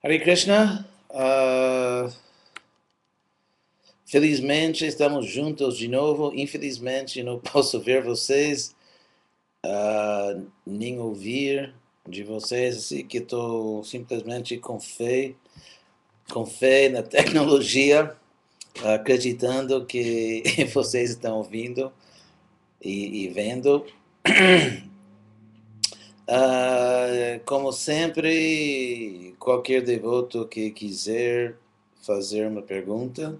Hare Krishna, felizmente estamos juntos de novo. Infelizmente não posso ver vocês, nem ouvir de vocês, assim que estou simplesmente com fé na tecnologia, acreditando que vocês estão ouvindo e vendo. Como sempre, qualquer devoto que quiser fazer uma pergunta,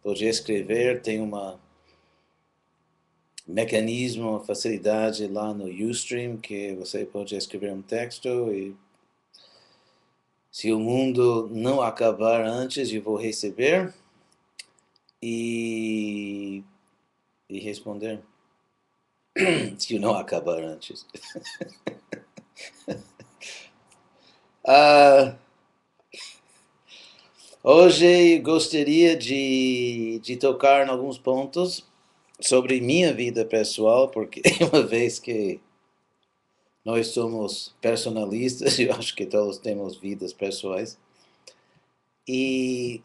pode escrever, tem um mecanismo, uma facilidade lá no Ustream que você pode escrever um texto e se o mundo não acabar antes, eu vou receber e, e responder. Se não acabar antes. Ah, hoje gostaria de tocar em alguns pontos sobre minha vida pessoal, porque uma vez que nós somos personalistas, eu acho que todos temos vidas pessoais. E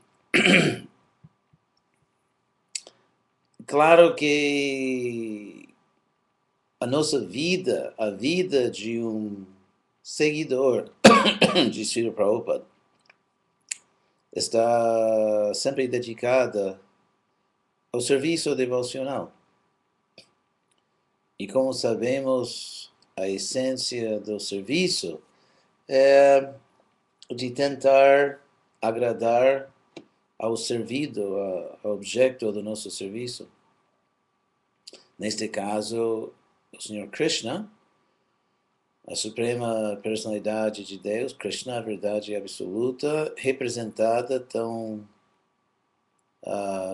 claro que a nossa vida, a vida de um seguidor de Srila Prabhupada, está sempre dedicada ao serviço devocional. E como sabemos, a essência do serviço é de tentar agradar ao servido, ao objeto do nosso serviço. Neste caso, o Senhor Krishna, a suprema personalidade de Deus, Krishna, a verdade absoluta, representada tão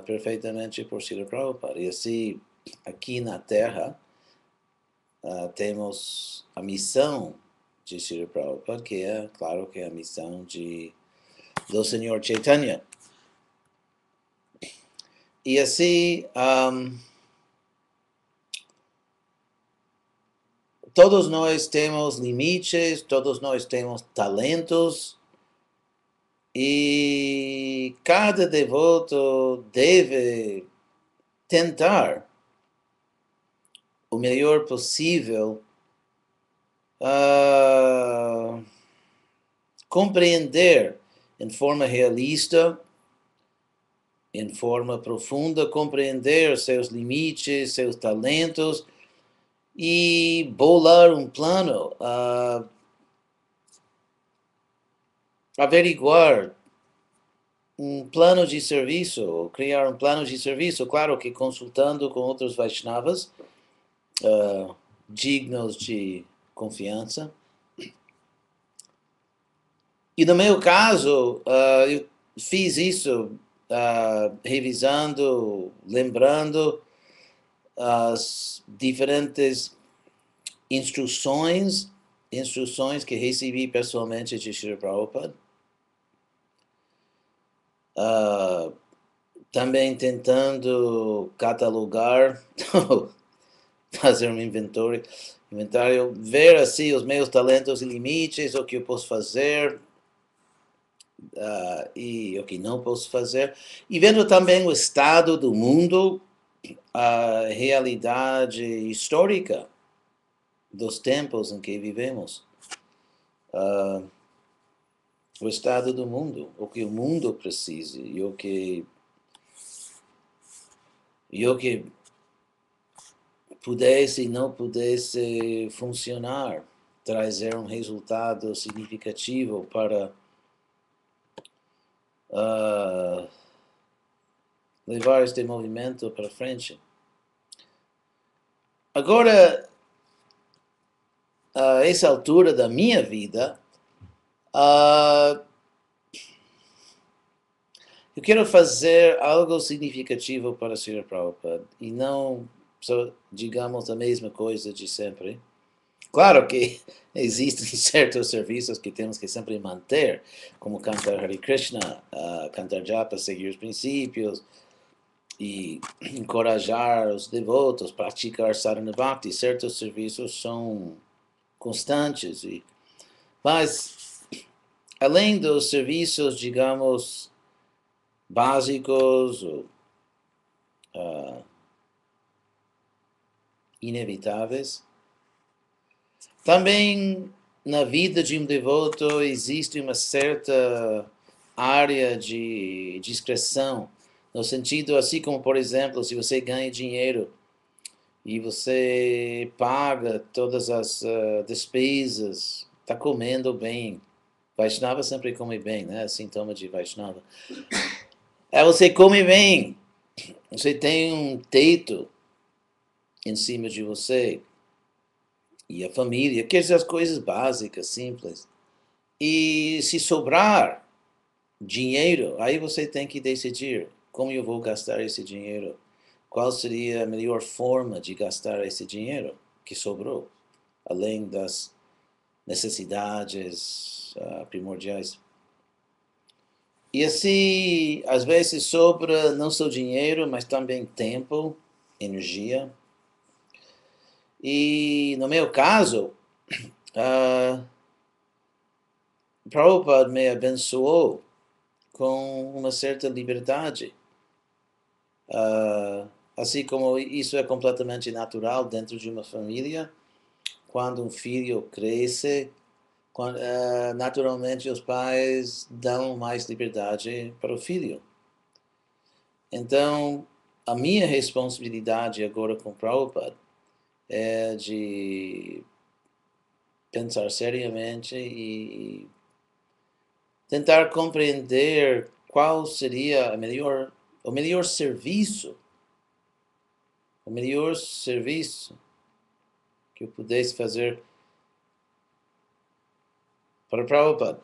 perfeitamente por Srila Prabhupada. E assim, aqui na Terra, temos a missão de Srila Prabhupada, que é, claro, que é a missão do Senhor Chaitanya. E assim, todos nós temos limites, todos nós temos talentos, e cada devoto deve tentar o melhor possível compreender em forma realista, em forma profunda, compreender seus limites, seus talentos e bolar um plano, averiguar um plano de serviço, criar um plano de serviço, claro que consultando com outros Vaishnavas, dignos de confiança. E no meu caso, eu fiz isso revisando, lembrando as diferentes instruções que recebi pessoalmente de Srila Prabhupada. Também tentando catalogar, fazer um inventário, ver assim os meus talentos e limites, o que eu posso fazer e o que não posso fazer, e vendo também o estado do mundo, a realidade histórica dos tempos em que vivemos, o estado do mundo, o que o mundo precisa e o que pudesse e não pudesse funcionar, trazer um resultado significativo para levar este movimento para frente. Agora, a essa altura da minha vida, eu quero fazer algo significativo para Srila Prabhupada e não só, digamos, a mesma coisa de sempre. Claro que existem certos serviços que temos que sempre manter, como cantar Hare Krishna, cantar japa, seguir os princípios e encorajar os devotos, praticar sadhana bhakti. Certos serviços são constantes, mas além dos serviços, digamos, básicos ou inevitáveis, também na vida de um devoto existe uma certa área de discreção, no sentido assim como, por exemplo, se você ganha dinheiro e você paga todas as despesas, está comendo bem. Vaishnava sempre come bem, né? Sintoma de Vaishnava. Você come bem, você tem um teto em cima de você e a família, quer dizer, as coisas básicas, simples. E se sobrar dinheiro, aí você tem que decidir como eu vou gastar esse dinheiro. Qual seria a melhor forma de gastar esse dinheiro que sobrou, além das necessidades primordiais. E assim, às vezes sobra não só dinheiro, mas também tempo, energia. E no meu caso, uh, Prabhupada me abençoou com uma certa liberdade. Assim como isso é completamente natural dentro de uma família, quando um filho cresce, naturalmente os pais dão mais liberdade para o filho. Então, a minha responsabilidade agora com Prabhupada é de pensar seriamente e tentar compreender qual seria o melhor serviço que eu pudesse fazer para Prabhupada.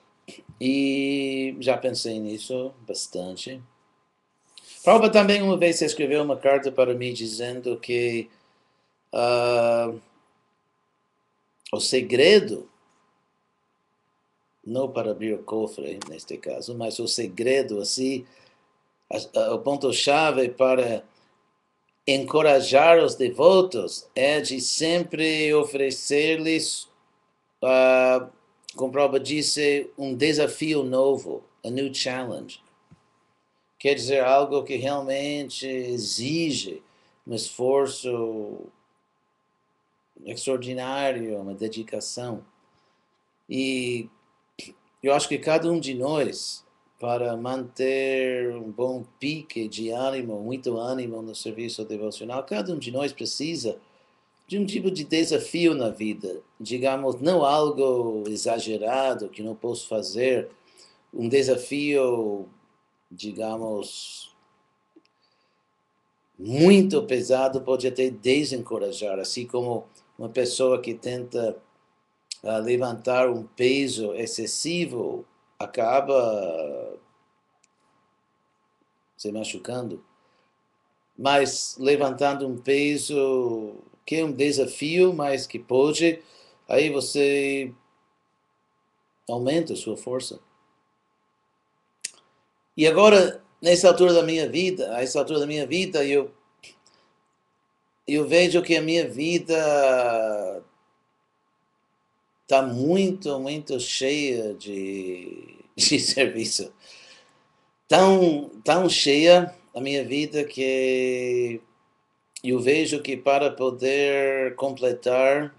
E já pensei nisso bastante. Prabhupada também uma vez escreveu uma carta para mim dizendo que o segredo, não para abrir o cofre neste caso, mas o segredo, assim, o ponto-chave para encorajar os devotos é de sempre oferecer-lhes, como Prabhupada disse, um desafio novo, a new challenge. Quer dizer, algo que realmente exige um esforço extraordinário, uma dedicação. E eu acho que cada um de nós, para manter um bom pique de ânimo, muito ânimo no serviço devocional, cada um de nós precisa de um tipo de desafio na vida. Digamos, não algo exagerado que não posso fazer, um desafio, digamos, muito pesado pode até desencorajar, assim como uma pessoa que tenta levantar um peso excessivo acaba se machucando, mas levantando um peso que é um desafio, mas que pode, aí você aumenta a sua força. E agora, nessa altura da minha vida, a essa altura da minha vida, eu vejo que a minha vida está muito, muito cheia de serviço. Tão cheia a minha vida que eu vejo que para poder completar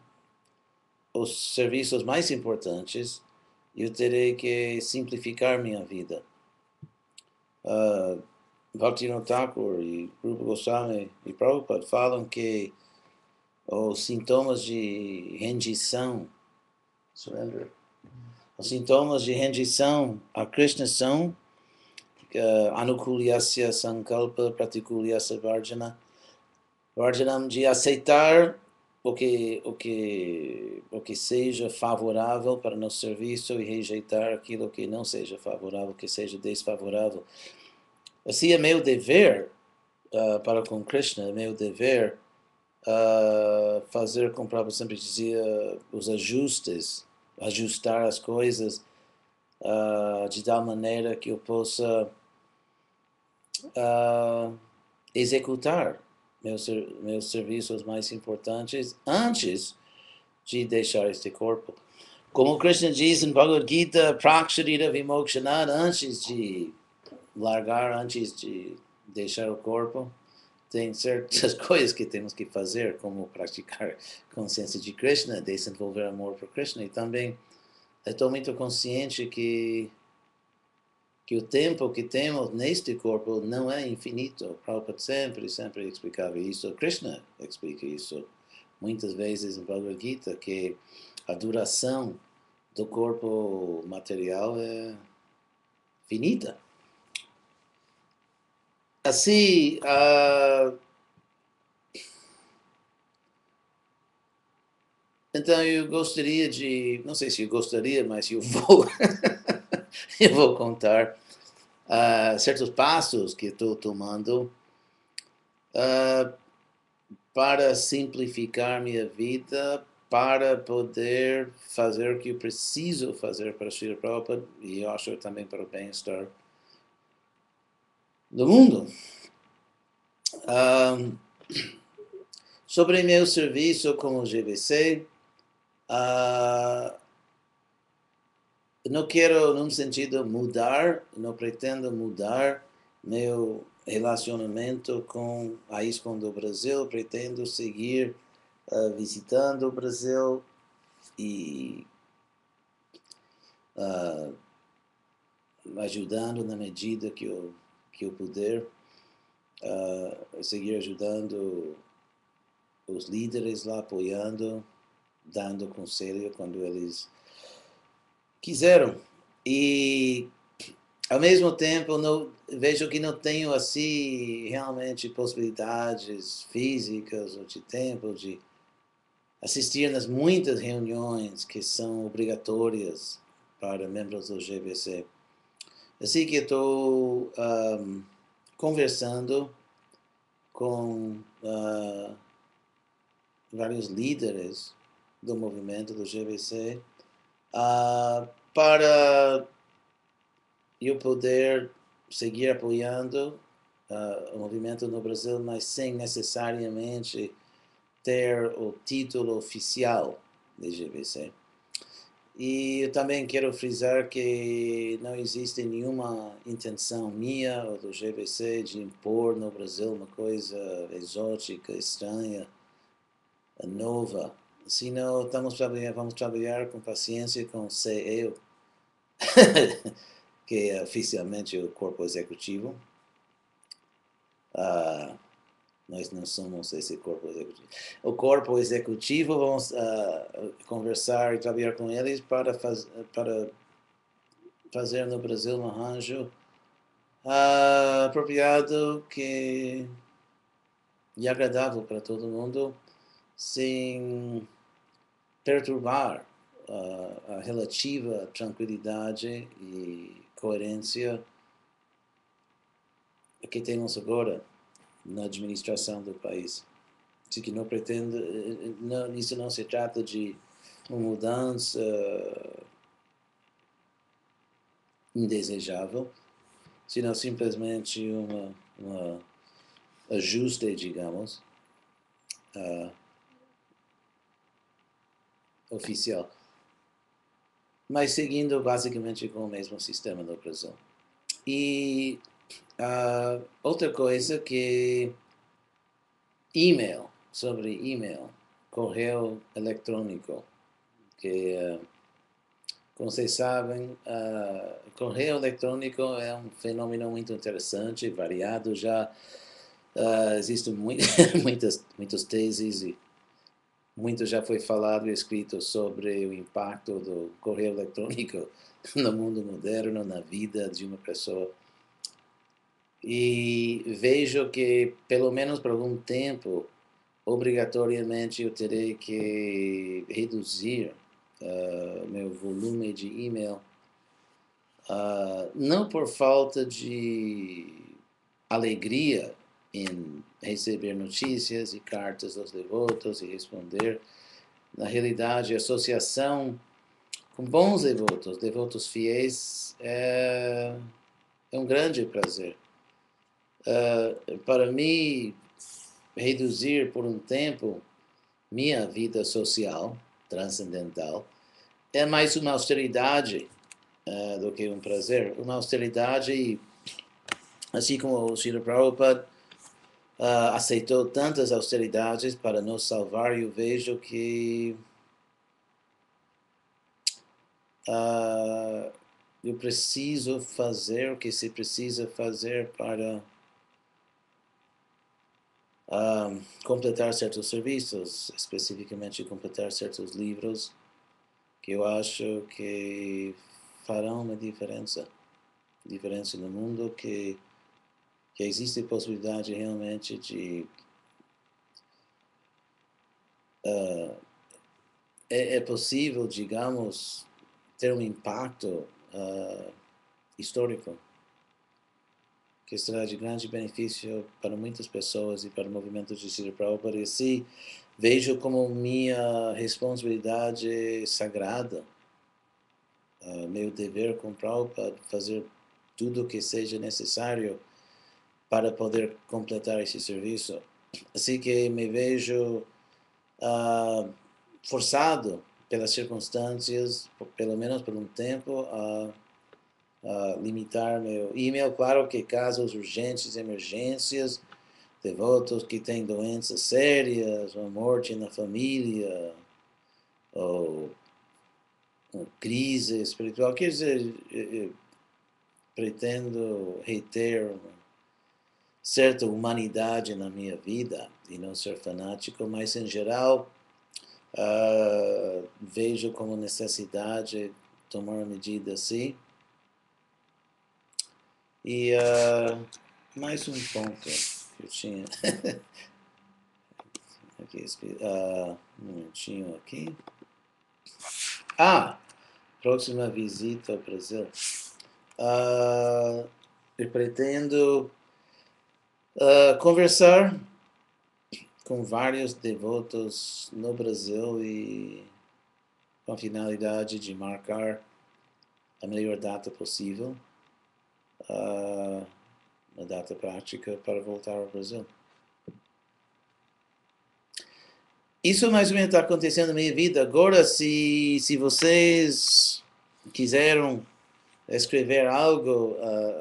os serviços mais importantes, eu terei que simplificar minha vida. Bhaktivinoda Thakur e Rupa Goswami e Prabhupada falam que os sintomas de rendição, surrender, os sintomas de rendição a Krishna são anukulyasya sankalpa pratikulyasya varjana, varjanam, de aceitar o que seja favorável para nosso serviço e rejeitar aquilo que não seja favorável, que seja desfavorável. Assim é meu dever para com Krishna, é meu dever fazer, como o Prabhupada sempre dizia, os ajustes, ajustar as coisas de tal maneira que eu possa executar meus serviços mais importantes antes de deixar este corpo. Como Krishna diz em Bhagavad Gita, Praksharita Vimokshanat, antes de largar, antes de deixar o corpo, tem certas coisas que temos que fazer, como praticar consciência de Krishna, desenvolver amor por Krishna, e também estou muito consciente que o tempo que temos neste corpo não é infinito. O Prabhupada sempre explicava isso. Krishna explica isso muitas vezes em Bhagavad Gita, que a duração do corpo material é finita. Assim, então eu gostaria de, não sei se eu gostaria, mas eu vou, eu vou contar certos passos que estou tomando uh, para simplificar minha vida, para poder fazer o que eu preciso fazer para Srila Prabhupada e eu acho também para o bem-estar do mundo. Sobre meu serviço como GBC, não quero, num sentido, mudar, não pretendo mudar meu relacionamento com a ISKCON do Brasil, pretendo seguir visitando o Brasil e ajudando na medida que eu puder, seguir ajudando os líderes lá, apoiando, dando conselho quando eles quiseram. E, ao mesmo tempo, não, vejo que não tenho, assim, realmente possibilidades físicas ou de tempo de assistir nas muitas reuniões que são obrigatórias para membros do GBC. Assim que estou conversando com vários líderes do movimento do GBC para eu poder seguir apoiando o movimento no Brasil, mas sem necessariamente ter o título oficial de GBC. E eu também quero frisar que não existe nenhuma intenção minha ou do GBC de impor no Brasil uma coisa exótica, estranha, nova. Senão vamos trabalhar com paciência com o CEO, que é oficialmente o corpo executivo. Nós não somos esse corpo executivo. O corpo executivo, vamos conversar e trabalhar com eles para fazer no Brasil um arranjo apropriado e agradável para todo mundo, sem perturbar a relativa tranquilidade e coerência que temos agora na administração do país. Assim que não pretende, isso não se trata de uma mudança indesejável, senão simplesmente uma ajuste, digamos, oficial. Mas seguindo basicamente com o mesmo sistema do Brasil. E outra coisa que sobre e-mail, correio eletrônico, que, como vocês sabem, correio eletrônico é um fenômeno muito interessante, variado já. Existem muitas teses e muito já foi falado e escrito sobre o impacto do correio eletrônico no mundo moderno, na vida de uma pessoa. E vejo que, pelo menos por algum tempo, obrigatoriamente eu terei que reduzir meu volume de e-mail, não por falta de alegria em receber notícias e cartas dos devotos e responder. Na realidade, a associação com bons devotos fiéis, é um grande prazer. Para mim, reduzir por um tempo minha vida social, transcendental, é mais uma austeridade do que um prazer. Uma austeridade, assim como o Srila Prabhupada aceitou tantas austeridades para nos salvar, eu vejo que eu preciso fazer o que se precisa fazer para completar certos serviços, especificamente completar certos livros que eu acho que farão uma diferença no mundo, que existe possibilidade realmente de é possível, digamos, ter um impacto histórico que será de grande benefício para muitas pessoas e para o movimento de Srila Prabhupada. E assim, vejo como minha responsabilidade sagrada, meu dever com Prabhupada, fazer tudo o que seja necessário para poder completar esse serviço. Assim que me vejo forçado pelas circunstâncias, pelo menos por um tempo, a limitar meu e-mail. Claro que casos urgentes, emergências, devotos que têm doenças sérias, uma morte na família, ou uma crise espiritual. Quer dizer, eu pretendo reter uma certa humanidade na minha vida e não ser fanático, mas em geral vejo como necessidade tomar medidas assim. E mais um ponto que eu tinha aqui, um minutinho aqui. Próxima visita ao Brasil. Eu pretendo conversar com vários devotos no Brasil e com a finalidade de marcar a melhor data possível, uma data prática para voltar ao Brasil. Isso mais ou menos está acontecendo na minha vida. Agora, se vocês quiseram escrever algo,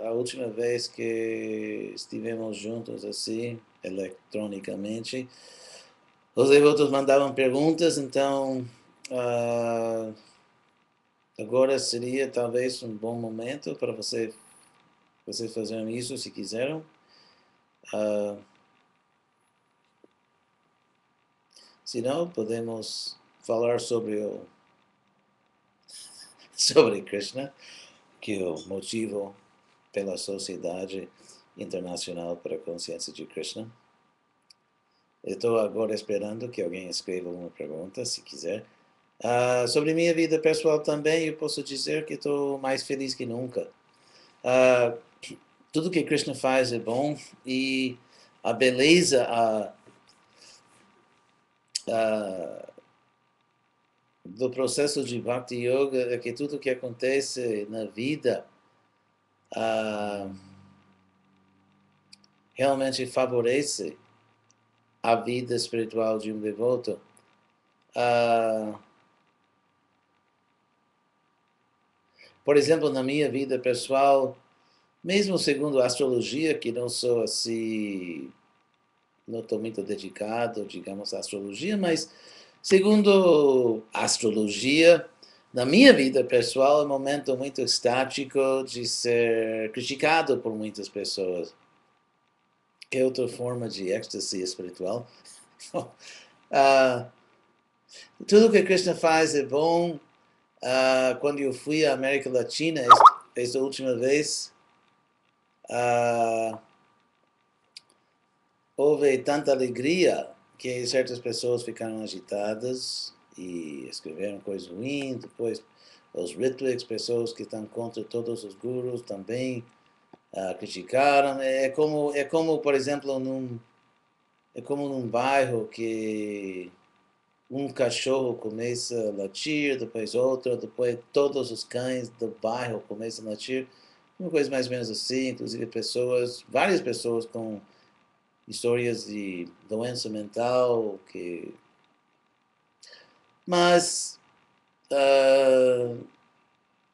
a última vez que estivemos juntos assim, eletronicamente, os devotos mandavam perguntas, então agora seria talvez um bom momento para vocês fazerem isso, se quiserem. Se não, podemos falar sobre Krishna, que é o motivo pela Sociedade Internacional para a Consciência de Krishna. Estou agora esperando que alguém escreva uma pergunta, se quiser. Sobre minha vida pessoal também, eu posso dizer que estou mais feliz que nunca. Tudo que Krishna faz é bom e a beleza, do processo de Bhakti Yoga é que tudo que acontece na vida realmente favorece a vida espiritual de um devoto. Por exemplo, na minha vida pessoal, mesmo segundo a astrologia, que não sou assim, não estou muito dedicado, digamos, à astrologia, mas segundo a astrologia, na minha vida pessoal, é um momento muito estático de ser criticado por muitas pessoas. Que é outra forma de êxtase espiritual. Tudo que Krishna faz é bom. Quando eu fui à América Latina, esta última vez, houve tanta alegria que certas pessoas ficaram agitadas e escreveram coisas ruins. Depois, os Ritwiks, pessoas que estão contra todos os gurus, também criticaram. É como, por exemplo, num bairro que um cachorro começa a latir, depois outro, depois todos os cães do bairro começam a latir. Uma coisa mais ou menos assim, inclusive várias pessoas com histórias de doença mental, mas ah,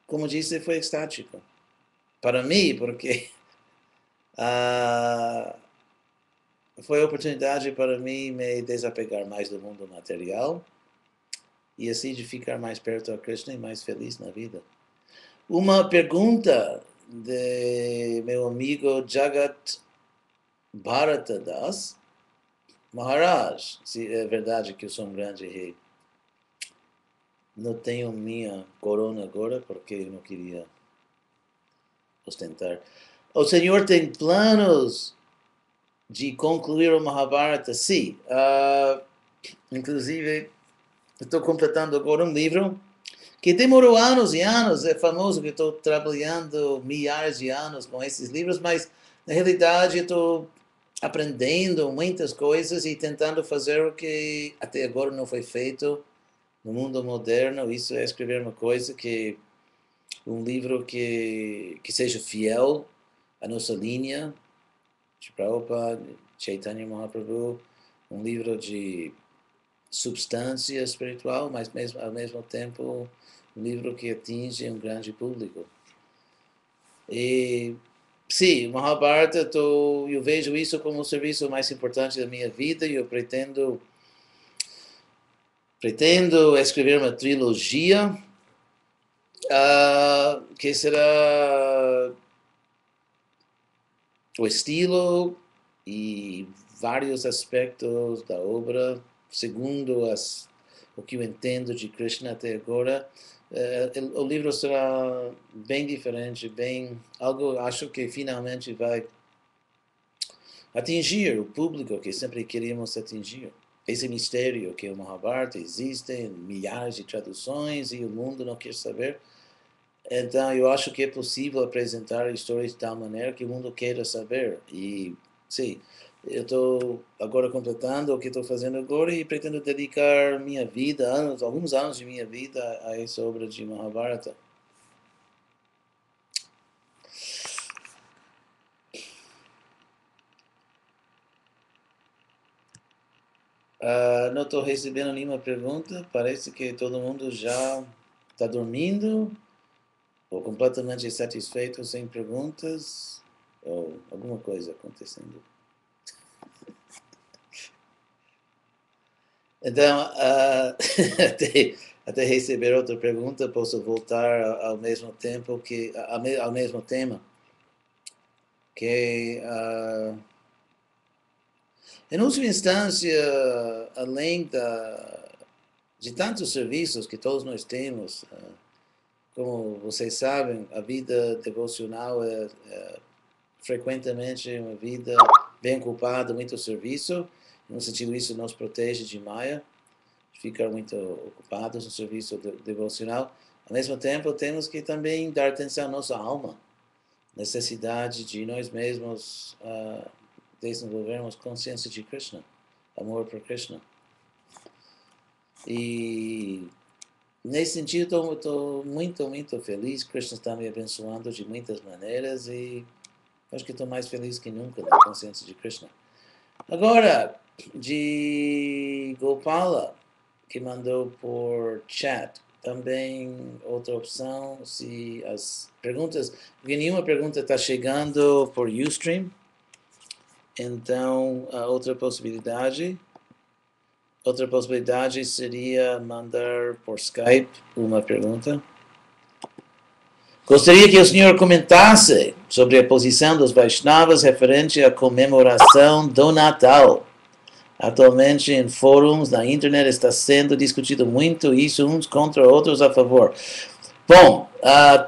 como disse, foi estático. Para mim, porque ah, foi a oportunidade para mim me desapegar mais do mundo material e assim de ficar mais perto a Krishna e mais feliz na vida. Uma pergunta de meu amigo Jagat Bharata Das Maharaj, se é verdade que eu sou um grande rei. Não tenho minha corona agora porque eu não queria ostentar. O senhor tem planos de concluir o Mahabharata? Sim. Inclusive, estou completando agora um livro que demorou anos e anos. É famoso que estou trabalhando milhares de anos com esses livros, mas na realidade estou aprendendo muitas coisas e tentando fazer o que até agora não foi feito no mundo moderno. Isso é escrever uma coisa que um livro que seja fiel à nossa linha de Prabhupada, Chaitanya Mahaprabhu, um livro de substância espiritual, mas mesmo, ao mesmo tempo um livro que atinge um grande público. E sim, Mahabharata, eu vejo isso como o serviço mais importante da minha vida e eu pretendo escrever uma trilogia que será o estilo e vários aspectos da obra, segundo o que eu entendo de Krishna até agora. O livro será bem diferente, algo acho que finalmente vai atingir o público que sempre queríamos atingir. Esse mistério que é o Mahabharata, existem milhares de traduções e o mundo não quer saber. Então, eu acho que é possível apresentar histórias de tal maneira que o mundo queira saber. E, sim, eu estou agora completando o que estou fazendo agora e pretendo dedicar minha vida, alguns anos de minha vida a essa obra de Mahabharata. Não estou recebendo nenhuma pergunta. Parece que todo mundo já está dormindo ou completamente satisfeito sem perguntas ou alguma coisa acontecendo. Então, até receber outra pergunta, posso voltar ao mesmo tempo ao mesmo tema, que em última instância, além de tantos serviços que todos nós temos, como vocês sabem, a vida devocional é frequentemente uma vida bem ocupada, muito serviço. No sentido, isso nos protege de Maya, de ficar muito ocupados no serviço devocional. Ao mesmo tempo, temos que também dar atenção à nossa alma, necessidade de nós mesmos desenvolvermos consciência de Krishna, amor por Krishna. E nesse sentido, estou muito, muito feliz. Krishna está me abençoando de muitas maneiras e acho que estou mais feliz que nunca na consciência de Krishna. Agora, de Gopala, que mandou por chat. Também outra opção, se as perguntas, porque nenhuma pergunta está chegando por Ustream, então a outra possibilidade seria mandar por Skype uma pergunta. Gostaria que o senhor comentasse sobre a posição dos Vaishnavas referente à comemoração do Natal. Atualmente em fóruns na internet está sendo discutido muito isso, uns contra outros a favor. Bom,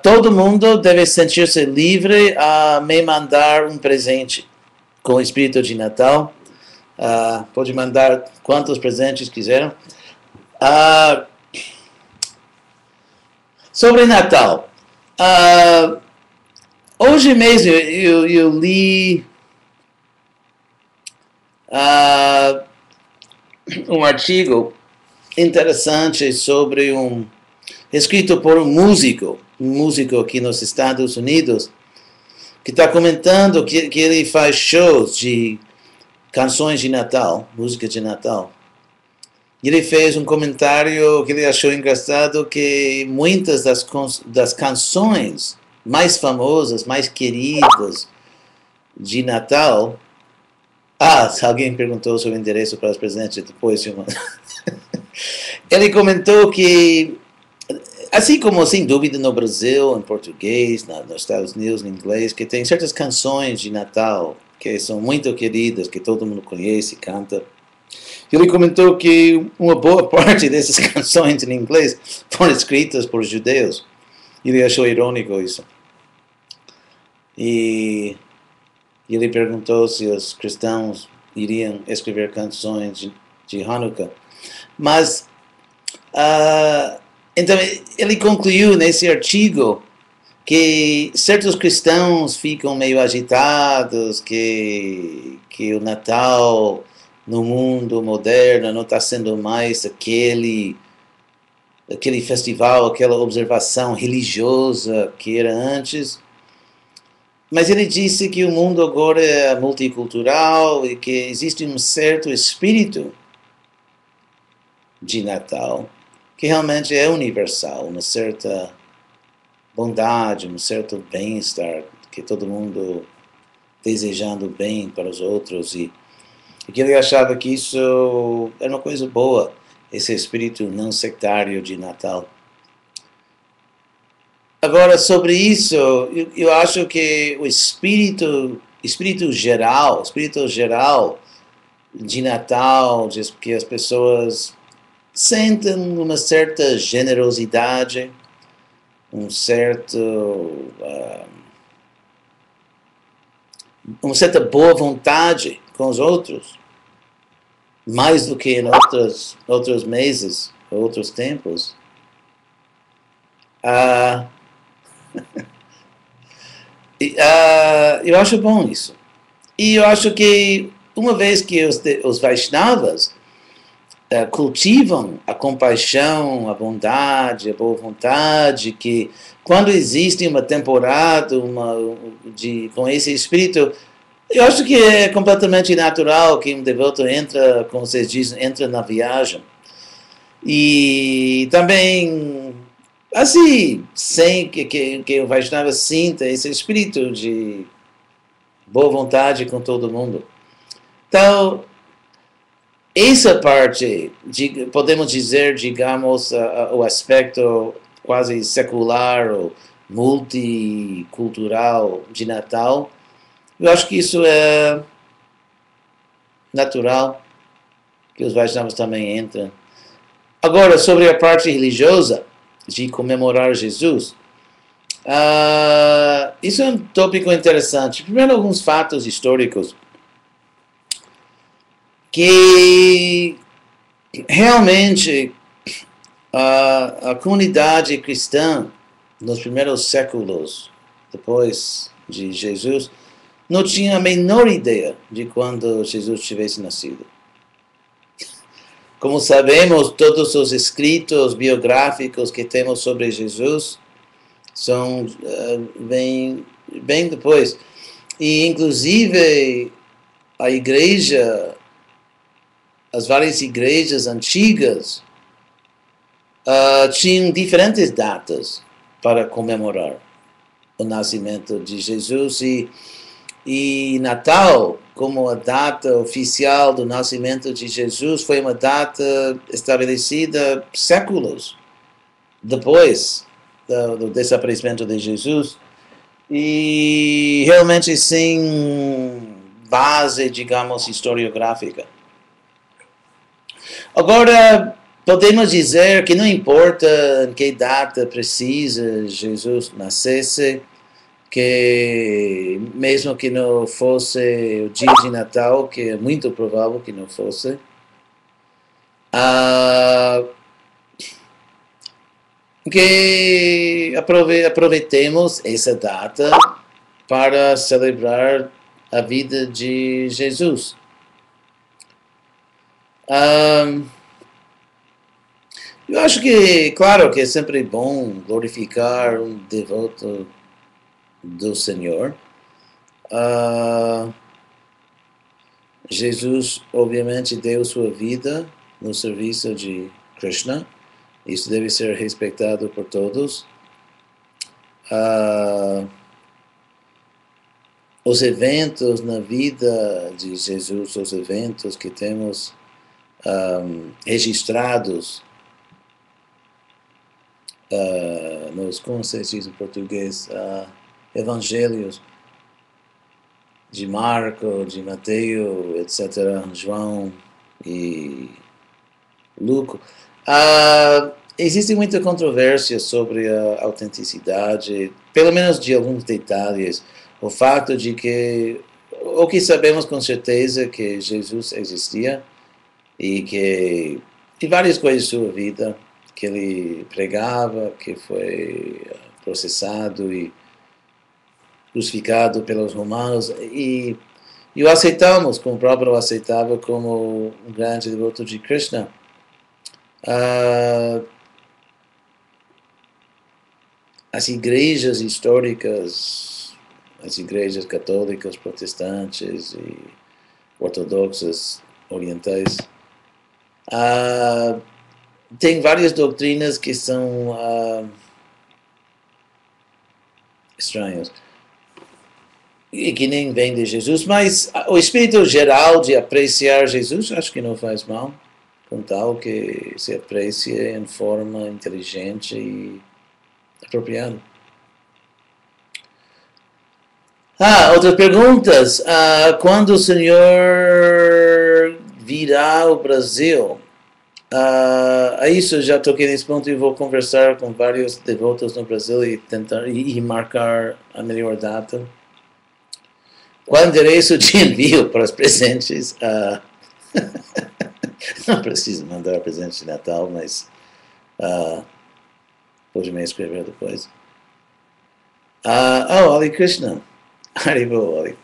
todo mundo deve sentir-se livre a me mandar um presente com o espírito de Natal. Pode mandar quantos presentes quiserem. Sobre Natal. Hoje mesmo eu li um artigo interessante sobre escrito por um músico aqui nos Estados Unidos, que está comentando que ele faz shows de canções de Natal, música de Natal. E ele fez um comentário que ele achou engraçado, que muitas das canções mais famosas, mais queridas de Natal... Ah, alguém perguntou sobre o endereço para os presentes depois. Ele comentou que, assim como sem dúvida no Brasil, em português, nos Estados Unidos, em inglês, que tem certas canções de Natal que são muito queridas, que todo mundo conhece e canta. Ele comentou que uma boa parte dessas canções em inglês foram escritas por judeus. Ele achou irônico isso. E ele perguntou se os cristãos iriam escrever canções de Hanukkah. Mas, então, ele concluiu nesse artigo que certos cristãos ficam meio agitados, que o Natal no mundo moderno não está sendo mais aquele festival, aquela observação religiosa que era antes. Mas ele disse que o mundo agora é multicultural e que existe um certo espírito de Natal que realmente é universal, uma certa bondade, um certo bem-estar, que todo mundo desejando bem para os outros, e que ele achava que isso era uma coisa boa, esse espírito não sectário de Natal. Agora, sobre isso, eu acho que o espírito geral de Natal, de que as pessoas sentem uma certa generosidade, uma certa boa vontade com os outros, mais do que em outros meses, outros tempos. Eu acho bom isso. E eu acho que uma vez que os Vaishnavas cultivam a compaixão, a bondade, a boa vontade, que quando existe uma temporada com esse espírito, eu acho que é completamente natural que um devoto entra, como vocês dizem, entra na viagem. E também, assim, sem que o Vaishnava sinta esse espírito de boa vontade com todo mundo. Então, essa parte, podemos dizer, digamos, o aspecto quase secular ou multicultural de Natal, eu acho que isso é natural, que os Vaishnavas também entram. Agora, sobre a parte religiosa de comemorar Jesus, isso é um tópico interessante. Primeiro, alguns fatos históricos que realmente a comunidade cristã nos primeiros séculos depois de Jesus não tinha a menor ideia de quando Jesus tivesse nascido. Como sabemos, todos os escritos biográficos que temos sobre Jesus são bem depois. E, inclusive, a igreja, as várias igrejas antigas, tinham diferentes datas para comemorar o nascimento de Jesus, e Natal, como a data oficial do nascimento de Jesus, foi uma data estabelecida séculos depois do desaparecimento de Jesus, e realmente sem base, digamos, historiográfica. Agora, podemos dizer que não importa em que data precisa Jesus nascesse, que mesmo que não fosse o dia de Natal, que é muito provável que não fosse, que aproveitemos essa data para celebrar a vida de Jesus. Eu acho que, claro, que é sempre bom glorificar um devoto do Senhor. Jesus, obviamente, deu sua vida no serviço de Krishna. Isso deve ser respeitado por todos. Os eventos na vida de Jesus, os eventos que temos registrados nos, como se diz em português, evangelhos de Marco, de Mateus, etc., João e Lucas. Existe muita controvérsia sobre a autenticidade, pelo menos de alguns detalhes. O fato de que, o que sabemos com certeza, que Jesus existia e que várias coisas de sua vida, que ele pregava, que foi processado e crucificado pelos romanos, e o aceitamos, como o próprio o aceitava como um grande devoto de Krishna. As igrejas históricas, as igrejas católicas, protestantes e ortodoxas orientais, tem várias doutrinas que são estranhas e que nem vêm de Jesus, mas o espírito geral de apreciar Jesus, acho que não faz mal, com tal que se aprecie em forma inteligente e apropriada. Outras perguntas. Quando o senhor virá ao Brasil? Isso, já toquei nesse ponto e vou conversar com vários devotos no Brasil e tentar e marcar a melhor data. Qual o endereço de envio para os presentes? Não preciso mandar presente de Natal, mas pode me escrever depois. Hare Krishna. Haribo, Hare.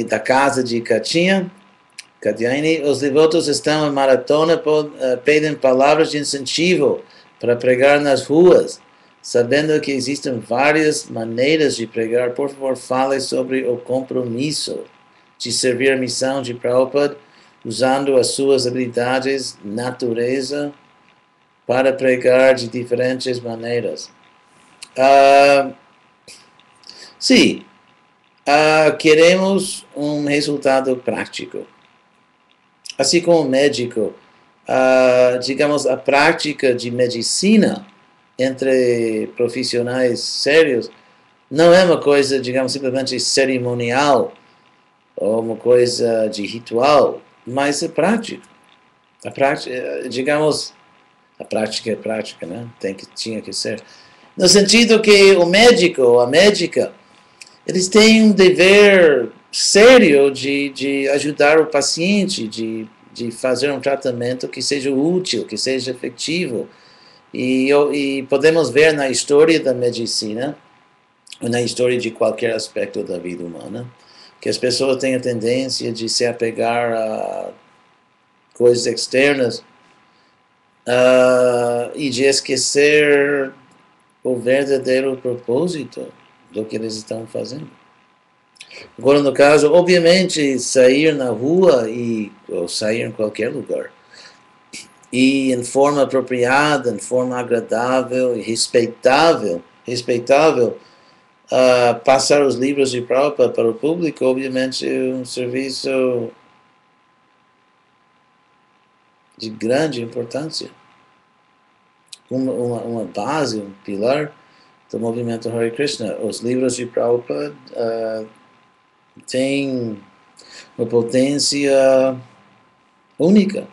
Da casa de Katyayani, os devotos estão em maratona, pedem palavras de incentivo para pregar nas ruas. Sabendo que existem várias maneiras de pregar, por favor, fale sobre o compromisso de servir a missão de Prabhupada, usando as suas habilidades, natureza, para pregar de diferentes maneiras. Sim, queremos um resultado prático. Assim como médico, digamos, a prática de medicina entre profissionais sérios não é uma coisa, digamos, simplesmente cerimonial ou uma coisa de ritual, mas é prático. A prática, digamos, a prática é prática, né? Tinha que ser. No sentido que o médico ou a médica, eles têm um dever sério de ajudar o paciente, de fazer um tratamento que seja útil, que seja efetivo. E podemos ver na história da medicina, ou na história de qualquer aspecto da vida humana, que as pessoas têm a tendência de se apegar a coisas externas e de esquecer o verdadeiro propósito do que eles estão fazendo. Agora, no caso, obviamente, sair na rua ou sair em qualquer lugar e em forma apropriada, em forma agradável e respeitável, passar os livros de Prabhupada para o público, obviamente, é um serviço de grande importância. Uma base, um pilar do movimento Hare Krishna. Os livros de Prabhupada têm uma potência única.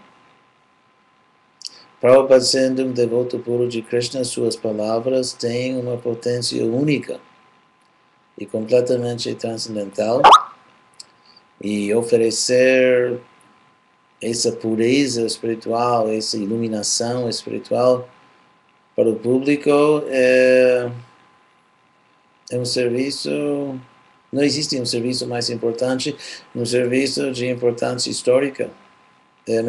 Prabhupada, sendo um devoto puro de Krishna, suas palavras têm uma potência única e completamente transcendental. E oferecer essa pureza espiritual, essa iluminação espiritual para o público é um serviço. Não existe um serviço mais importante, um serviço de importância histórica. É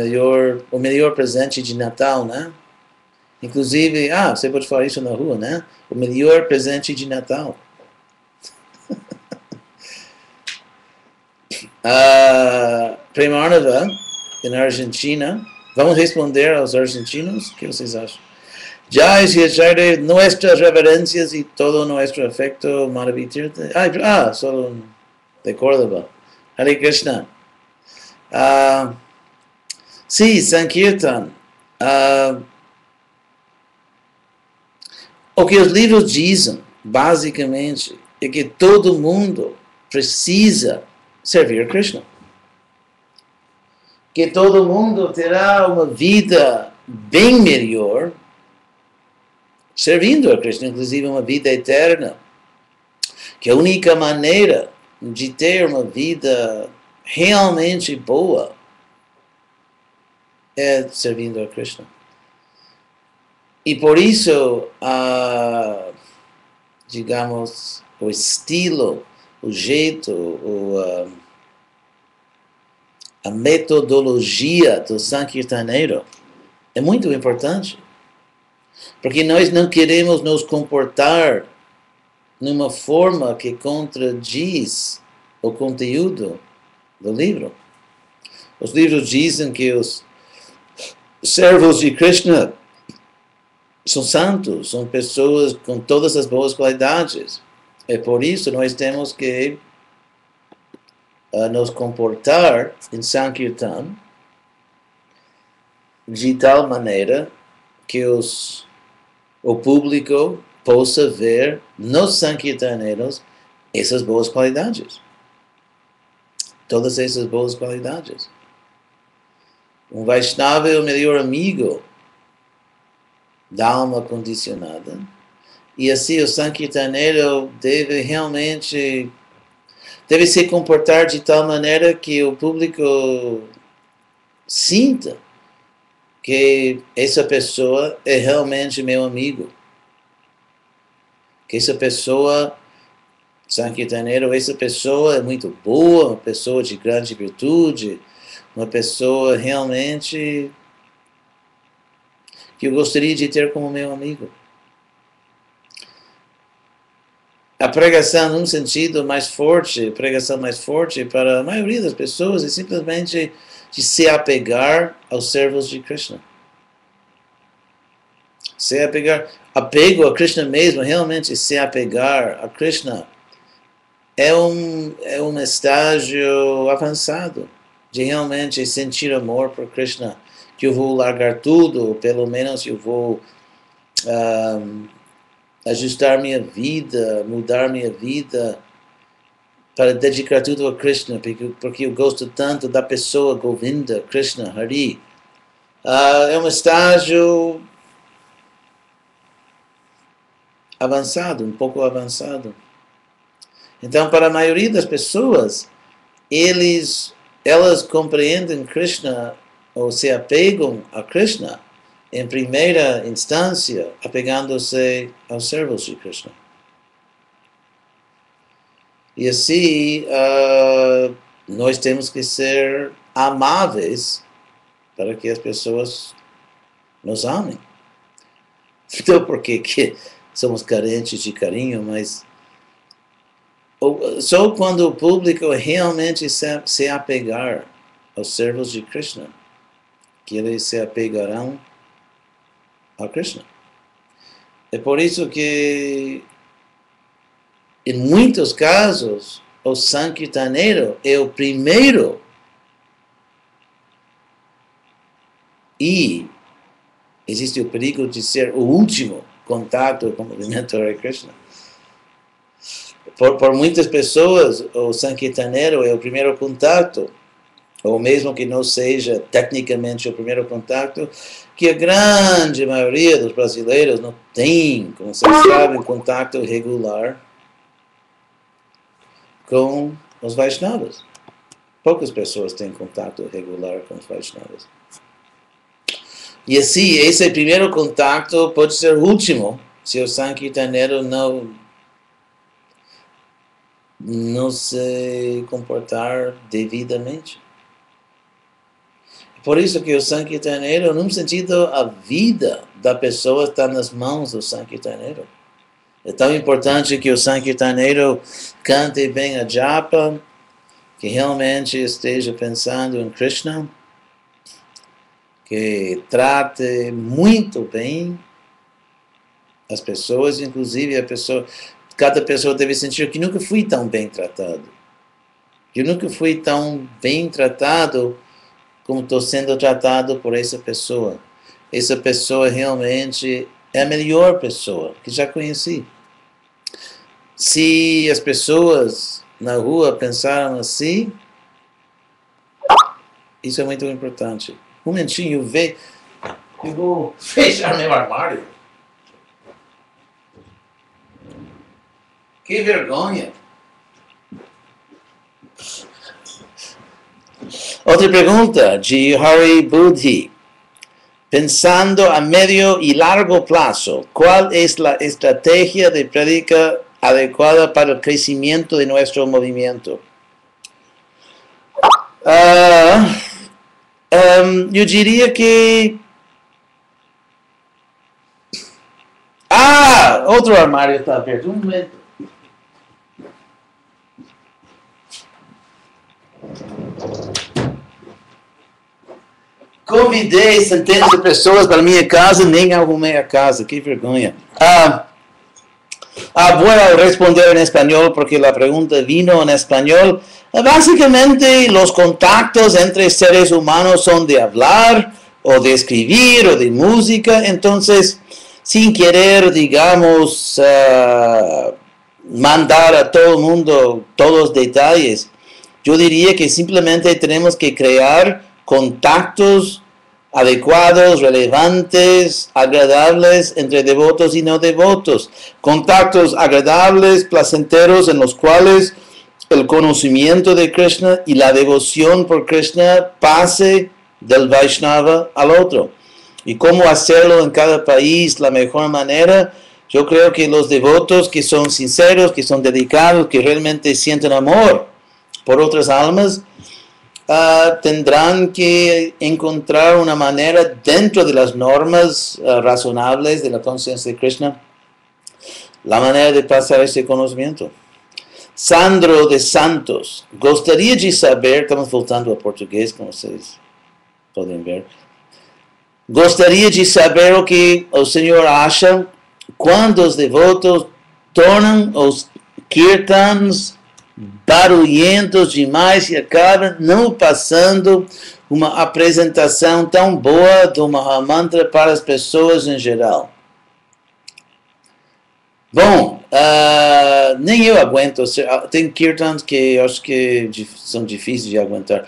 o melhor presente de Natal, né? Inclusive, você pode falar isso na rua, né? O melhor presente de Natal. Premarnava na Argentina. Vamos responder aos argentinos? O que vocês acham? Jai Shri Acharya, nuestras reverencias y todo nuestro afecto, Madhavitirtha. Solo de Córdoba. Hare Krishna. Sí, Sankirtan. O que os livros dizem, basicamente, é que todo mundo precisa servir a Krishna. Que todo mundo terá uma vida bem melhor servindo a Krishna, inclusive uma vida eterna. Que a única maneira de ter uma vida realmente boa é servindo a Krishna. E por isso, digamos, o estilo, o jeito, a metodologia do Sankirtaneiro é muito importante. Porque nós não queremos nos comportar numa forma que contradiz o conteúdo do livro. Os livros dizem que os servos de Krishna são santos, são pessoas com todas as boas qualidades. É por isso nós temos que nos comportar em Sankirtan de tal maneira que o público possa ver nos Sankirtaneiros essas boas qualidades. Todas essas boas qualidades. Um Vaishnava é o melhor amigo da alma condicionada. E assim o Sankirtaneiro deve se comportar de tal maneira que o público sinta que essa pessoa é realmente meu amigo. Que essa pessoa, Sankirtaneiro, essa pessoa é muito boa, uma pessoa de grande virtude, uma pessoa realmente que eu gostaria de ter como meu amigo. A pregação, num sentido mais forte, a pregação mais forte para a maioria das pessoas é simplesmente de se apegar aos servos de Krishna. Se apegar, apego a Krishna mesmo, realmente se apegar a Krishna é um estágio avançado de realmente sentir amor por Krishna, que eu vou largar tudo, ou pelo menos eu vou ajustar minha vida, mudar minha vida para dedicar tudo a Krishna, porque eu gosto tanto da pessoa Govinda, Krishna, Hari. É um estágio avançado, um pouco avançado. Então, para a maioria das pessoas, elas compreendem Krishna, ou se apegam a Krishna, em primeira instância, apegando-se aos servos de Krishna. E assim, nós temos que ser amáveis para que as pessoas nos amem. Não porque somos carentes de carinho, mas só quando o público realmente se apegar aos servos de Krishna, que eles se apegarão a Krishna. É por isso que, em muitos casos, o Sankirtaneiro é o primeiro e existe o perigo de ser o último contato com o movimento Hare Krishna. Por muitas pessoas, o Sankirtaneiro é o primeiro contato, ou mesmo que não seja tecnicamente o primeiro contato, que a grande maioria dos brasileiros não tem, como vocês sabem, contato regular com os Vaishnavas. Poucas pessoas têm contato regular com os Vaishnavas. E assim, esse primeiro contato pode ser o último, se o Sankirtaneiro não se comportar devidamente. Por isso que o Sankirtaneiro, num sentido, a vida da pessoa está nas mãos do Sankirtaneiro. É tão importante que o Sankirtaneiro cante bem a japa, que realmente esteja pensando em Krishna, que trate muito bem as pessoas, inclusive cada pessoa deve sentir que nunca fui tão bem tratado. Eu nunca fui tão bem tratado como estou sendo tratado por essa pessoa. Essa pessoa realmente é a melhor pessoa que já conheci. Se as pessoas na rua pensaram assim, isso é muito importante. Um momentinho, eu vou fechar meu armário. Que vergonha. Outra pergunta de Hari Budhi. Pensando a medio y largo plazo, ¿cuál es la estrategia de prédica adecuada para el crecimiento de nuestro movimiento? Yo diría que... Otro armario está abierto. Un momento. Convidei centenas de pessoas para minha casa, nem arrumei a casa. Que vergonha. Voy a responder en español porque la pregunta vino en español. Básicamente, los contactos entre seres humanos son de hablar, o de escribir, o de música. Entonces, sin querer, digamos, mandar a todo el mundo todos los detalles, yo diría que simplemente tenemos que crear contactos adecuados, relevantes, agradables entre devotos y no devotos. Contactos agradables, placenteros, en los cuales el conocimiento de Krishna y la devoción por Krishna pase del Vaishnava al otro. Y cómo hacerlo en cada país, la mejor manera, yo creo que los devotos que son sinceros, que son dedicados, que realmente sienten amor por otras almas, tendrán que encontrar una manera dentro de las normas razonables de la conciencia de Krishna, la manera de pasar ese conocimiento. Sandro de Santos, gostaria de saber, estamos voltando a português, como vocês podem ver, gostaria de saber o que o senhor acha quando os devotos tornam os kirtans barulhentos demais e acabam não passando uma apresentação tão boa do Mahamantra para as pessoas em geral. Bom, nem eu aguento. Tem kirtans que eu acho que são difíceis de aguentar.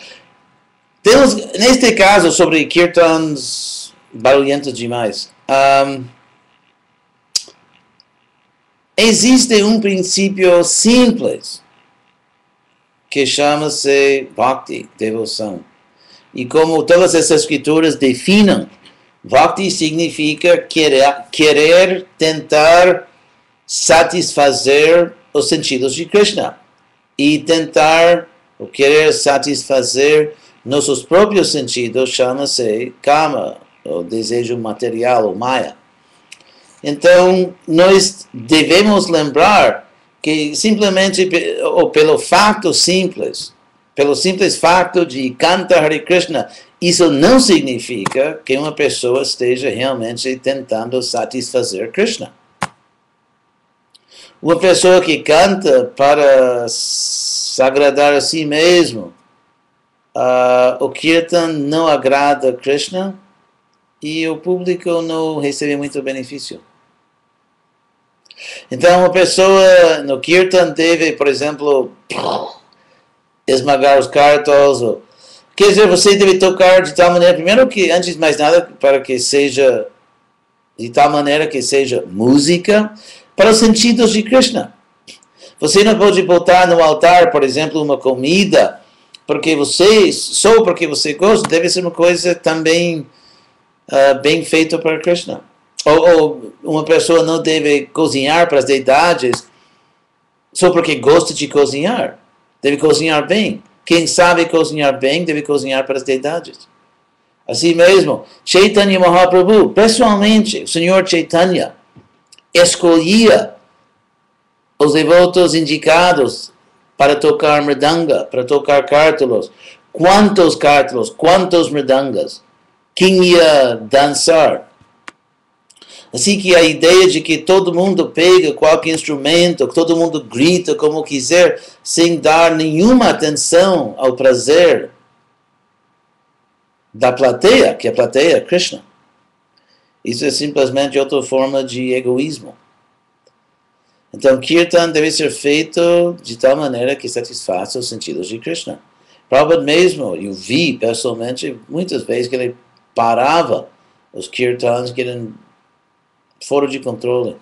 Temos, neste caso, sobre kirtans barulhentos demais. Existe um princípio simples que chama-se Bhakti, devoção. E como todas essas escrituras definem, Bhakti significa querer tentar satisfazer os sentidos de Krishna. E tentar, ou querer satisfazer nossos próprios sentidos, chama-se Kama, o desejo material, ou Maya. Então, nós devemos lembrar que simplesmente, ou pelo simples facto de cantar Hare Krishna, isso não significa que uma pessoa esteja realmente tentando satisfazer Krishna. Uma pessoa que canta para agradar a si mesmo, o Kirtan não agrada a Krishna e o público não recebe muito benefício. Então, uma pessoa no Kirtan deve, por exemplo, esmagar os cartos. Quer dizer, você deve tocar de tal maneira, primeiro que, antes de mais nada, para que seja, de tal maneira que seja música, para os sentidos de Krishna. Você não pode botar no altar, por exemplo, uma comida, só porque você gosta, deve ser uma coisa também bem feita para Krishna. Ou uma pessoa não deve cozinhar para as deidades só porque gosta de cozinhar. Deve cozinhar bem. Quem sabe cozinhar bem deve cozinhar para as deidades. Assim mesmo, Chaitanya Mahaprabhu, pessoalmente, o Senhor Chaitanya, escolhia os devotos indicados para tocar mridanga, para tocar cártulos. Quantos cártulos, quantos mridangas? quem ia dançar. Assim que a ideia de que todo mundo pega qualquer instrumento, todo mundo grita como quiser, sem dar nenhuma atenção ao prazer da plateia, que a plateia é Krishna. Isso é simplesmente outra forma de egoísmo. Então, Kirtan deve ser feito de tal maneira que satisfaça os sentidos de Krishna. Prabhupada mesmo, eu vi pessoalmente muitas vezes que ele parava os Kirtans que eram fora de controle,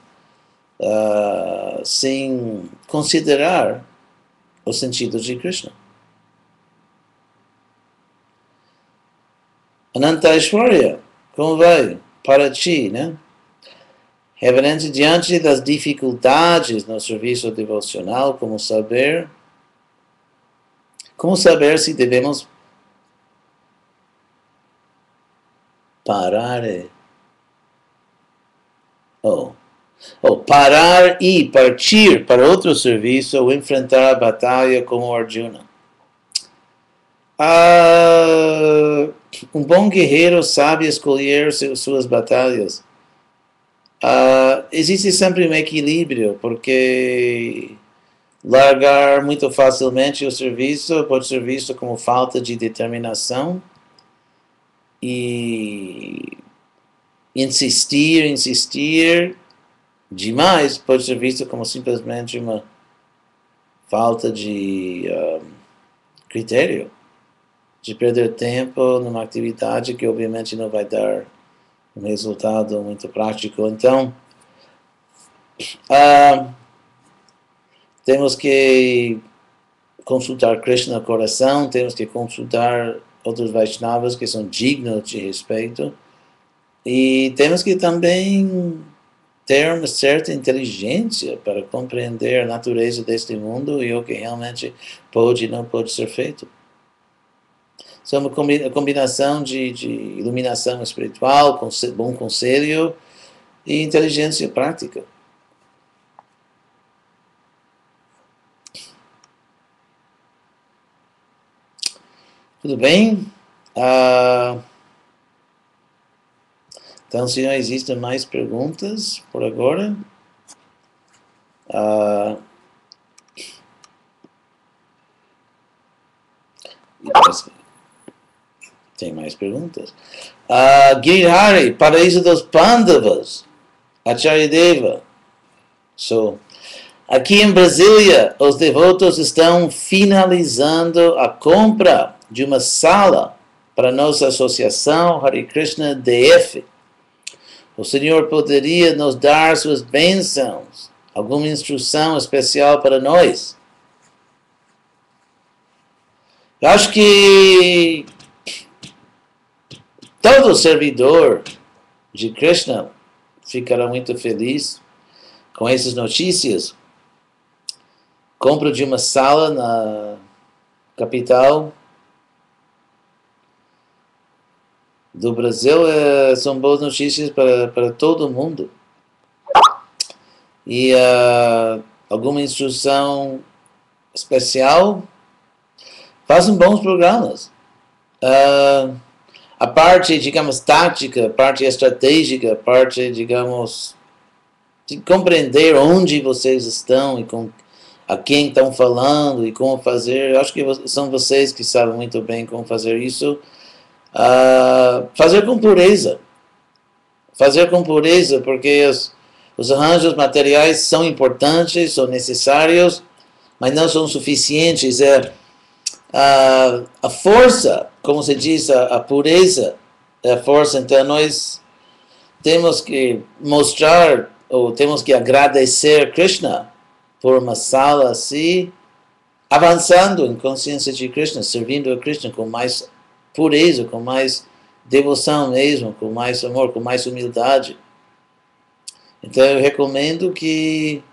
sem considerar os sentidos de Krishna. Ananta Ishwarya, como vai? Para ti, né? Reverente diante das dificuldades no serviço devocional, como saber se devemos parar ou parar e partir para outro serviço ou enfrentar a batalha como Arjuna. Um bom guerreiro sabe escolher suas batalhas. Existe sempre um equilíbrio, porque largar muito facilmente o serviço pode ser visto como falta de determinação e insistir demais pode ser visto como simplesmente uma falta de critério, de perder tempo numa atividade que obviamente não vai dar um resultado muito prático. Então, temos que consultar Krishna no coração, temos que consultar outros Vaishnavas que são dignos de respeito, e temos que também ter uma certa inteligência para compreender a natureza deste mundo e o que realmente pode e não pode ser feito. Isso é uma combinação de iluminação espiritual, bom conselho e inteligência prática. Tudo bem? Então, se não existem mais perguntas por agora, tem mais perguntas. Girihari, paraíso dos Pandavas, Acharya Deva. Aqui em Brasília, os devotos estão finalizando a compra de uma sala para nossa associação Hare Krishna DF. O Senhor poderia nos dar suas bênçãos, alguma instrução especial para nós? Eu acho que todo servidor de Krishna ficará muito feliz com essas notícias. Compra de uma sala na capital do Brasil são boas notícias para todo mundo. E alguma instrução especial, façam bons programas. A parte, digamos, tática, a parte estratégica, a parte, digamos, de compreender onde vocês estão e a quem estão falando e como fazer. Eu acho que são vocês que sabem muito bem como fazer isso. Fazer com pureza. Fazer com pureza, porque os arranjos materiais são importantes, são necessários, mas não são suficientes. A força, como se diz, a pureza é a força. Então, nós temos que mostrar, ou temos que agradecer Krishna por uma sala assim, avançando em consciência de Krishna, servindo a Krishna com mais pureza, com mais devoção mesmo, com mais amor, com mais humildade. Então eu recomendo que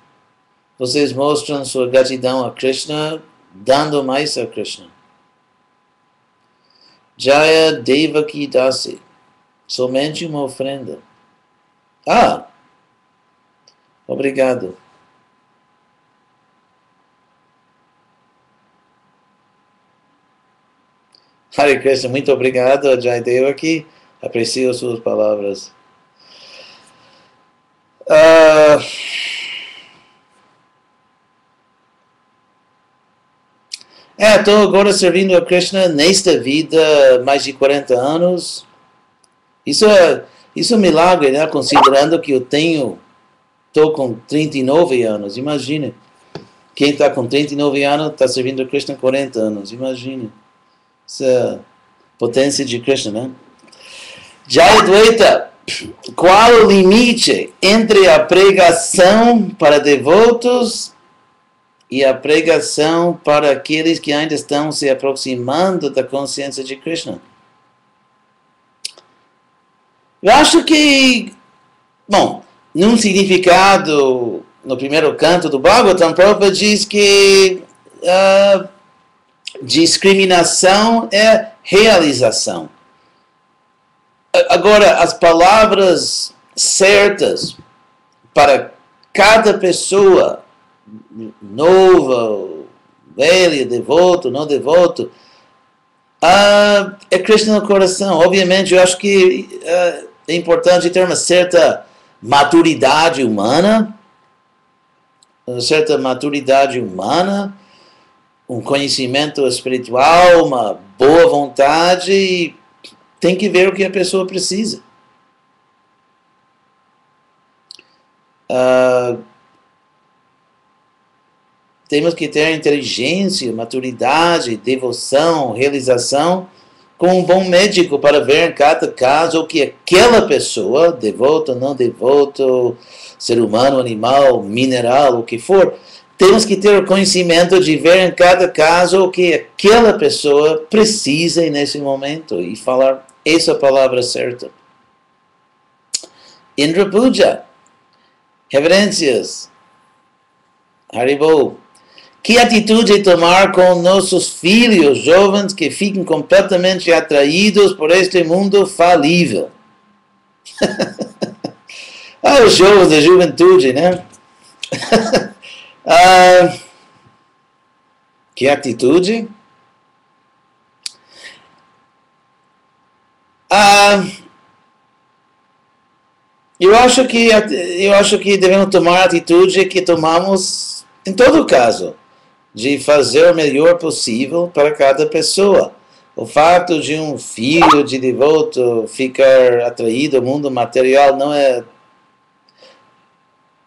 vocês mostrem sua gratidão a Krishna, dando mais a Krishna. Jaya Devaki Dasi, somente uma ofrenda. Obrigado. Hare Krishna, muito obrigado a Jai Devaki. Aprecio suas palavras. Ah, estou agora servindo a Krishna nesta vida mais de 40 anos. Isso é um milagre, né? Considerando que estou com 39 anos. Imagine, quem está com 39 anos está servindo a Krishna 40 anos. Imagine. Essa potência de Krishna, né? Jayadvaita, qual o limite entre a pregação para devotos e a pregação para aqueles que ainda estão se aproximando da consciência de Krishna? Eu acho que, bom, num significado, no primeiro canto do Bhagavatam, Prabhupada diz que discriminação é realização. Agora, as palavras certas para cada pessoa, nova, velha, devoto, não devoto, é Krishna no coração. Obviamente, eu acho que é importante ter uma certa maturidade humana, um conhecimento espiritual, uma boa vontade, e tem que ver o que a pessoa precisa. Temos que ter inteligência, maturidade, devoção, realização, com um bom médico para ver em cada caso o que aquela pessoa, devoto, não devoto, ser humano, animal, mineral, o que for, temos que ter o conhecimento de ver em cada caso o que aquela pessoa precisa nesse momento e falar essa palavra certa. Indra Puja, reverências, Haribol. Que atitude tomar com nossos filhos jovens que ficam completamente atraídos por este mundo falível? Os jovens da juventude, né? Que atitude? Eu acho que devemos tomar a atitude que tomamos em todo caso, de fazer o melhor possível para cada pessoa. O fato de um filho de devoto ficar atraído ao mundo material não é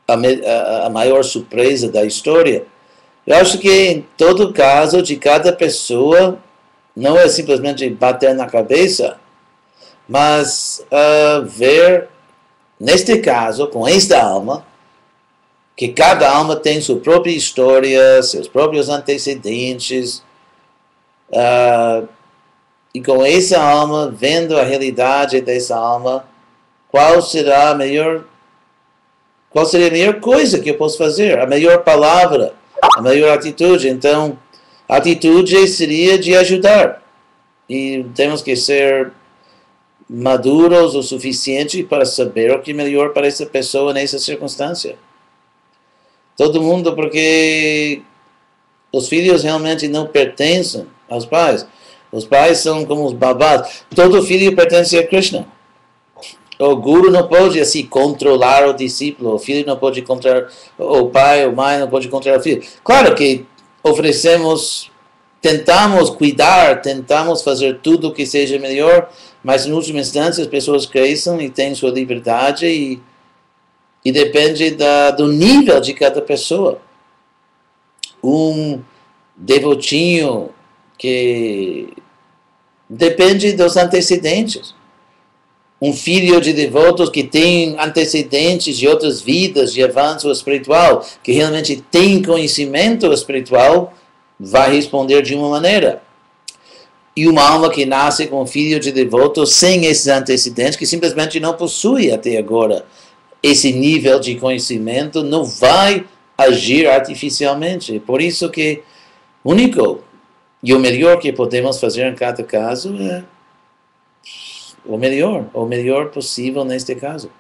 a maior surpresa da história. Eu acho que em todo caso de cada pessoa não é simplesmente bater na cabeça, mas ver, neste caso, com esta alma, que cada alma tem sua própria história, seus próprios antecedentes, e com essa alma, vendo a realidade dessa alma, qual seria a melhor coisa que eu posso fazer, a melhor palavra, a melhor atitude. Então, a atitude seria de ajudar, e temos que ser maduros o suficiente para saber o que é melhor para essa pessoa nessa circunstância. Todo mundo, porque os filhos realmente não pertencem aos pais. Os pais são como os babás. Todo filho pertence a Krishna. O guru não pode assim controlar o discípulo. O filho não pode controlar o pai, o mãe não pode controlar o filho. Claro que tentamos cuidar, tentamos fazer tudo o que seja melhor, mas em última instância as pessoas crescem e têm sua liberdade e depende do nível de cada pessoa. Um devotinho que depende dos antecedentes. Um filho de devotos que tem antecedentes de outras vidas, de avanço espiritual, que realmente tem conhecimento espiritual, vai responder de uma maneira. E uma alma que nasce com um filho de devotos sem esses antecedentes, que simplesmente não possui até agora esse nível de conhecimento, não vai agir artificialmente. Por isso que o único e o melhor que podemos fazer em cada caso é o melhor possível neste caso.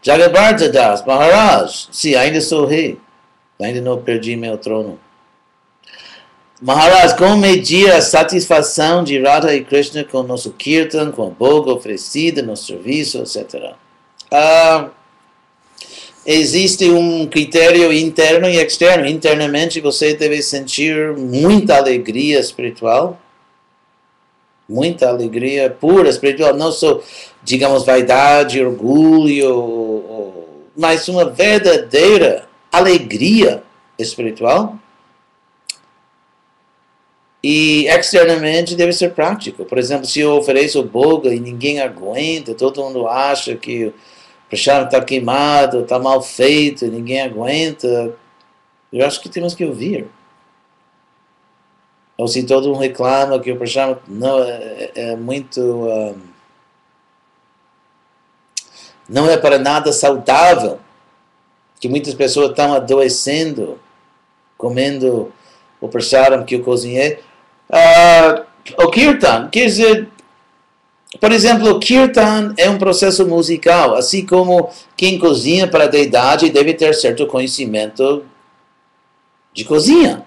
Jagabharta Das, Maharaj, sim, ainda sou rei, ainda não perdi meu trono. Maharaj, como medir a satisfação de Radha e Krishna com nosso kirtan, com a boga oferecida no serviço, etc. Ah, existe um critério interno e externo. Internamente você deve sentir muita alegria espiritual, muita alegria pura espiritual, não só, digamos, vaidade, orgulho, mas uma verdadeira alegria espiritual. E externamente deve ser prático. Por exemplo, se eu ofereço boga e ninguém aguenta, todo mundo acha que o prashad está queimado, está mal feito, ninguém aguenta, eu acho que temos que ouvir. Ou se todo mundo reclama que o prashad não é muito... não é para nada saudável, que muitas pessoas estão adoecendo, comendo o prashad que eu cozinhei. O kirtan, quer dizer, por exemplo, o kirtan é um processo musical, assim como quem cozinha para a deidade deve ter certo conhecimento de cozinha.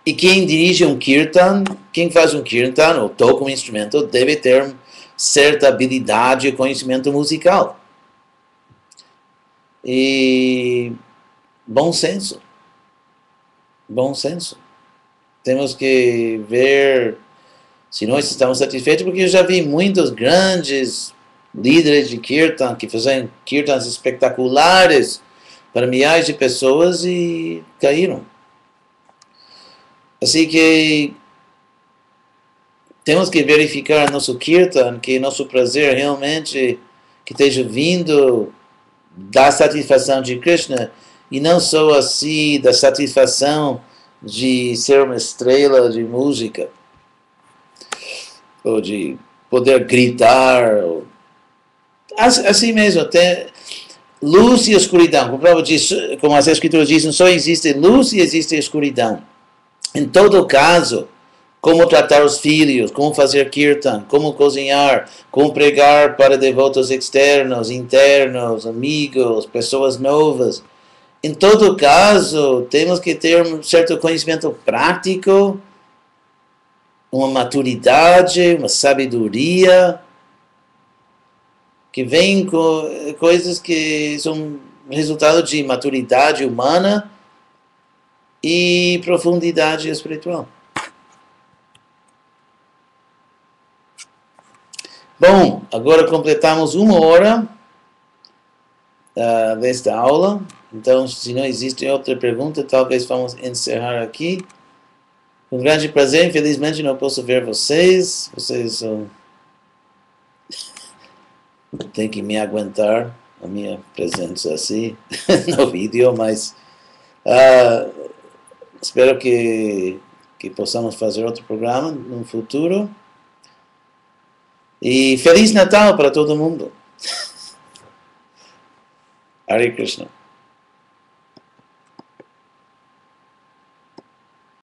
E quem dirige um kirtan, quem faz um kirtan ou toca um instrumento, deve ter certa habilidade e conhecimento musical. E bom senso. Bom senso. Temos que ver se nós estamos satisfeitos, porque eu já vi muitos grandes líderes de kirtan que fizeram kirtans espetaculares para milhares de pessoas e caíram. Assim que temos que verificar nosso kirtan, que nosso prazer realmente que esteja vindo da satisfação de Krishna e não só assim da satisfação de ser uma estrela de música ou de poder gritar, assim mesmo, tem luz e escuridão, como as escrituras dizem, só existe luz e existe escuridão. Em todo caso, como tratar os filhos, como fazer kirtan, como cozinhar, como pregar para devotos externos, internos, amigos, pessoas novas. Em todo caso, temos que ter um certo conhecimento prático, uma maturidade, uma sabedoria, que vem com coisas que são resultado de maturidade humana e profundidade espiritual. Bom, agora completamos 1 hora desta aula. Então, se não existe outra pergunta, talvez vamos encerrar aqui. Um grande prazer, infelizmente não posso ver vocês. Vocês têm que me aguentar a minha presença assim no vídeo, mas espero que possamos fazer outro programa no futuro. E Feliz Natal para todo mundo. Hare Krishna.